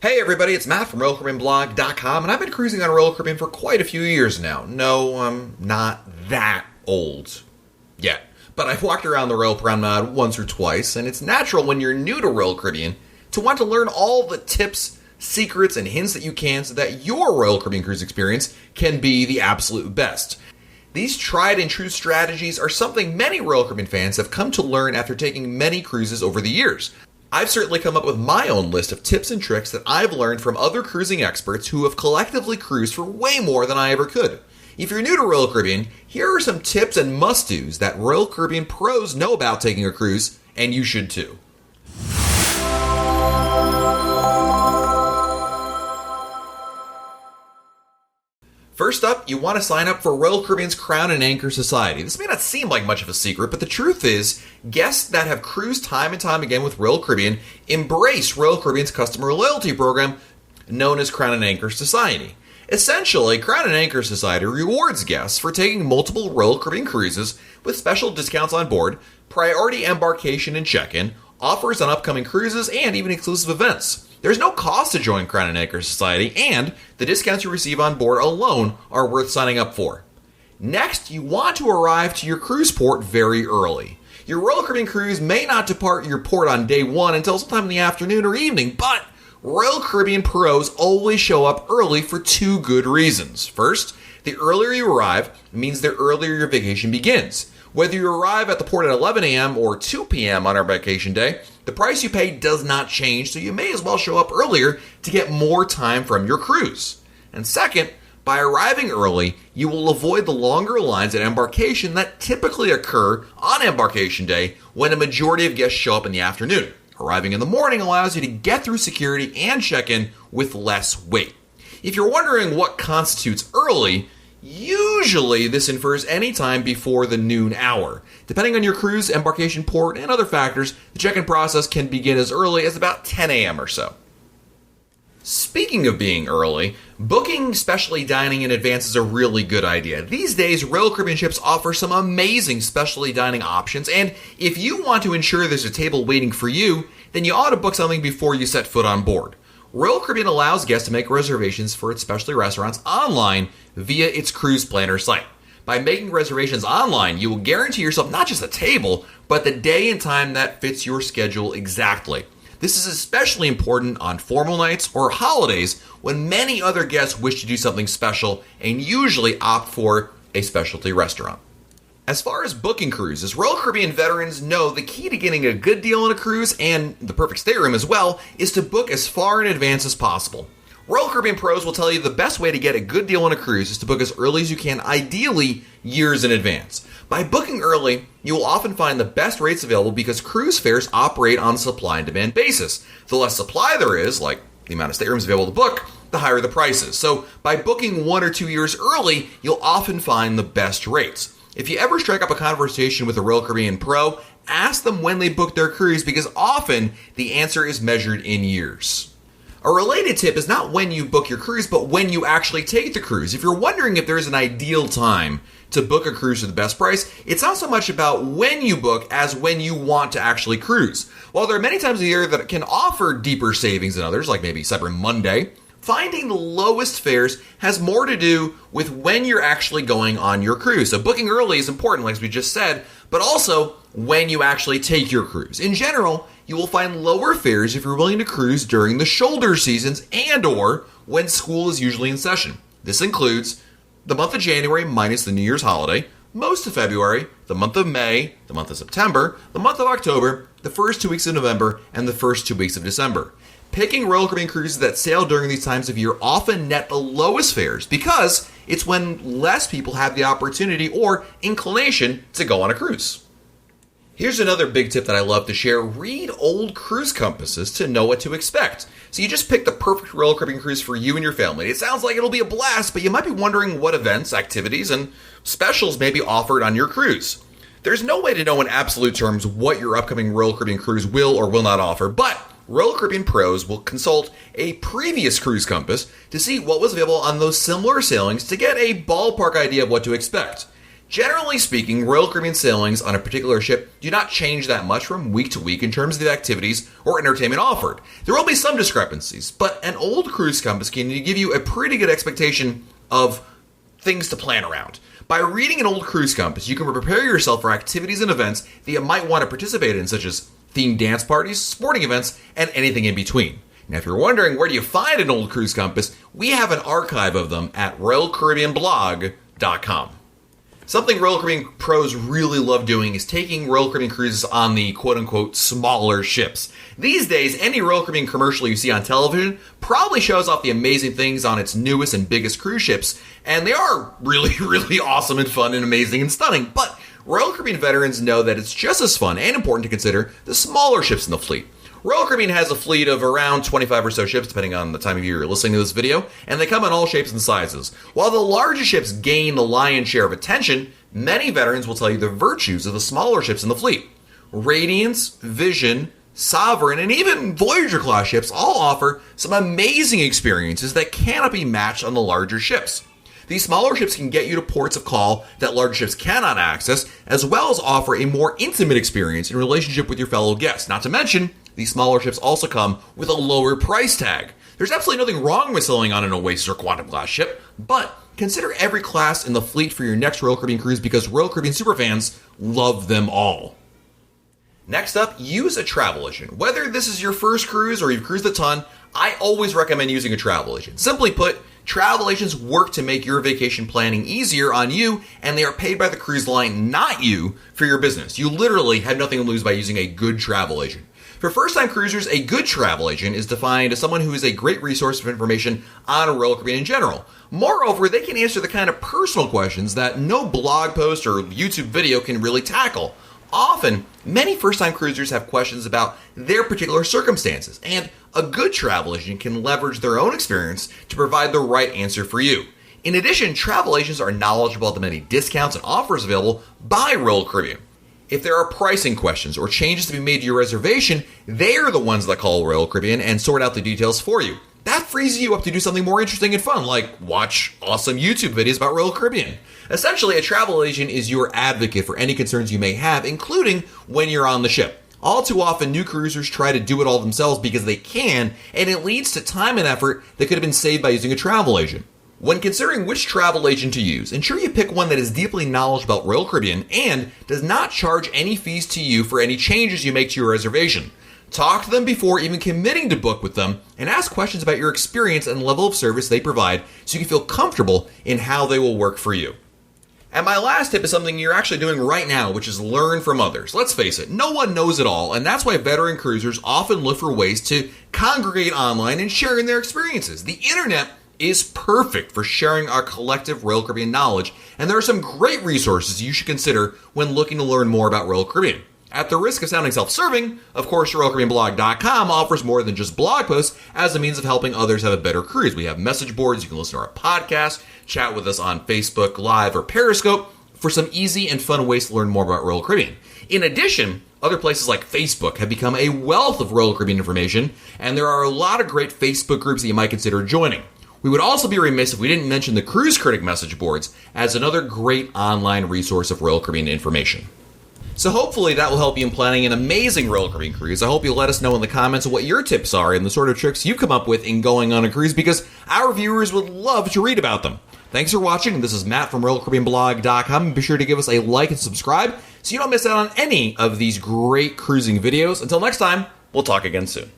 Hey everybody, it's Matt from RoyalCaribbeanBlog.com, and I've been cruising on Royal Caribbean for quite a few years now. No, I'm not that old yet, but I've walked around the Royal Promenade once or twice, and it's natural when you're new to Royal Caribbean to want to learn all the tips, secrets, and hints that you can so that your Royal Caribbean cruise experience can be the absolute best. These tried and true strategies are something many Royal Caribbean fans have come to learn after taking many cruises over the years. I've certainly come up with my own list of tips and tricks that I've learned from other cruising experts who have collectively cruised for way more than I ever could. If you're new to Royal Caribbean, here are some tips and must-dos that Royal Caribbean pros know about taking a cruise, and you should too. First up, you want to sign up for Royal Caribbean's Crown and Anchor Society. This may not seem like much of a secret, but the truth is, guests that have cruised time and time again with Royal Caribbean embrace Royal Caribbean's customer loyalty program known as Crown and Anchor Society. Essentially, Crown and Anchor Society rewards guests for taking multiple Royal Caribbean cruises with special discounts on board, priority embarkation and check-in, offers on upcoming cruises, and even exclusive events. There's no cost to join Crown and Anchor Society, and the discounts you receive on board alone are worth signing up for. Next, you want to arrive to your cruise port very early. Your Royal Caribbean cruise may not depart your port on day one until sometime in the afternoon or evening, but Royal Caribbean pros always show up early for two good reasons. First, the earlier you arrive means the earlier your vacation begins. Whether you arrive at the port at 11 a.m. or 2 p.m. on our vacation day, the price you pay does not change, so you may as well show up earlier to get more time from your cruise. And second, by arriving early, you will avoid the longer lines at embarkation that typically occur on embarkation day when a majority of guests show up in the afternoon. Arriving in the morning allows you to get through security and check-in with less wait. If you're wondering what constitutes early, usually this infers any time before the noon hour. Depending on your cruise, embarkation port, and other factors, the check-in process can begin as early as about 10 a.m. or so. Speaking of being early, booking specialty dining in advance is a really good idea. These days, Royal Caribbean ships offer some amazing specialty dining options, and if you want to ensure there's a table waiting for you, then you ought to book something before you set foot on board. Royal Caribbean allows guests to make reservations for its specialty restaurants online via its cruise planner site. By making reservations online, you will guarantee yourself not just a table, but the day and time that fits your schedule exactly. This is especially important on formal nights or holidays when many other guests wish to do something special and usually opt for a specialty restaurant. As far as booking cruises, Royal Caribbean veterans know the key to getting a good deal on a cruise, and the perfect stateroom as well, is to book as far in advance as possible. Royal Caribbean pros will tell you the best way to get a good deal on a cruise is to book as early as you can, ideally years in advance. By booking early, you will often find the best rates available because cruise fares operate on a supply and demand basis. The less supply there is, like the amount of staterooms available to book, the higher the prices. So by booking 1 or 2 years early, you'll often find the best rates. If you ever strike up a conversation with a Royal Caribbean pro, ask them when they booked their cruise because often the answer is measured in years. A related tip is not when you book your cruise, but when you actually take the cruise. If you're wondering if there's an ideal time to book a cruise for the best price, it's not so much about when you book as when you want to actually cruise. While there are many times a year that can offer deeper savings than others, like maybe Cyber Monday, finding the lowest fares has more to do with when you're actually going on your cruise. So booking early is important, like we just said, but also when you actually take your cruise. In general, you will find lower fares if you're willing to cruise during the shoulder seasons and or when school is usually in session. This includes the month of January minus the New Year's holiday, most of February, the month of May, the month of September, the month of October, the first 2 weeks of November, and the first 2 weeks of December. Picking Royal Caribbean cruises that sail during these times of year often net the lowest fares because it's when less people have the opportunity or inclination to go on a cruise. Here's another big tip that I love to share. Read old cruise compasses to know what to expect. So you just pick the perfect Royal Caribbean cruise for you and your family. It sounds like it'll be a blast, but you might be wondering what events, activities, and specials may be offered on your cruise. There's no way to know in absolute terms what your upcoming Royal Caribbean cruise will or will not offer, but Royal Caribbean pros will consult a previous cruise compass to see what was available on those similar sailings to get a ballpark idea of what to expect. Generally speaking, Royal Caribbean sailings on a particular ship do not change that much from week to week in terms of the activities or entertainment offered. There will be some discrepancies, but an old cruise compass can give you a pretty good expectation of things to plan around. By reading an old cruise compass, you can prepare yourself for activities and events that you might want to participate in, such as themed dance parties, sporting events, and anything in between. Now, if you're wondering where do you find an old cruise compass, we have an archive of them at RoyalCaribbeanBlog.com. Something Royal Caribbean pros really love doing is taking Royal Caribbean cruises on the quote-unquote smaller ships. These days, any Royal Caribbean commercial you see on television probably shows off the amazing things on its newest and biggest cruise ships, and they are really, really awesome and fun and amazing and stunning. But Royal Caribbean veterans know that it's just as fun and important to consider the smaller ships in the fleet. Royal Caribbean has a fleet of around 25 or so ships, depending on the time of year you're listening to this video, and they come in all shapes and sizes. While the larger ships gain the lion's share of attention, many veterans will tell you the virtues of the smaller ships in the fleet. Radiance, Vision, Sovereign, and even Voyager-class ships all offer some amazing experiences that cannot be matched on the larger ships. These smaller ships can get you to ports of call that larger ships cannot access, as well as offer a more intimate experience in relationship with your fellow guests. Not to mention, these smaller ships also come with a lower price tag. There's absolutely nothing wrong with sailing on an Oasis or Quantum class ship, but consider every class in the fleet for your next Royal Caribbean cruise because Royal Caribbean superfans love them all. Next up, use a travel agent. Whether this is your first cruise or you've cruised a ton, I always recommend using a travel agent. Simply put, travel agents work to make your vacation planning easier on you, and they are paid by the cruise line, not you, for your business. You literally have nothing to lose by using a good travel agent. For first-time cruisers, a good travel agent is defined as someone who is a great resource of information on Royal Caribbean in general. Moreover, they can answer the kind of personal questions that no blog post or YouTube video can really tackle. Often, many first-time cruisers have questions about their particular circumstances, and a good travel agent can leverage their own experience to provide the right answer for you. In addition, travel agents are knowledgeable about the many discounts and offers available by Royal Caribbean. If there are pricing questions or changes to be made to your reservation, they are the ones that call Royal Caribbean and sort out the details for you. That frees you up to do something more interesting and fun, like watch awesome YouTube videos about Royal Caribbean. Essentially, a travel agent is your advocate for any concerns you may have, including when you're on the ship. All too often, new cruisers try to do it all themselves because they can, and it leads to time and effort that could have been saved by using a travel agent. When considering which travel agent to use, ensure you pick one that is deeply knowledgeable about Royal Caribbean and does not charge any fees to you for any changes you make to your reservation. Talk to them before even committing to book with them and ask questions about your experience and level of service they provide so you can feel comfortable in how they will work for you. And my last tip is something you're actually doing right now, which is learn from others. Let's face it, no one knows it all, and that's why veteran cruisers often look for ways to congregate online and share in their experiences. The internet is perfect for sharing our collective Royal Caribbean knowledge, and there are some great resources you should consider when looking to learn more about Royal Caribbean. At the risk of sounding self-serving, of course, RoyalCaribbeanBlog.com offers more than just blog posts as a means of helping others have a better cruise. We have message boards, you can listen to our podcast, chat with us on Facebook Live or Periscope for some easy and fun ways to learn more about Royal Caribbean. In addition, other places like Facebook have become a wealth of Royal Caribbean information, and there are a lot of great Facebook groups that you might consider joining. We would also be remiss if we didn't mention the Cruise Critic message boards as another great online resource of Royal Caribbean information. So hopefully that will help you in planning an amazing Royal Caribbean cruise. I hope you'll let us know in the comments what your tips are and the sort of tricks you've come up with in going on a cruise because our viewers would love to read about them. Thanks for watching. This is Matt from RoyalCaribbeanBlog.com. Be sure to give us a like and subscribe so you don't miss out on any of these great cruising videos. Until next time, we'll talk again soon.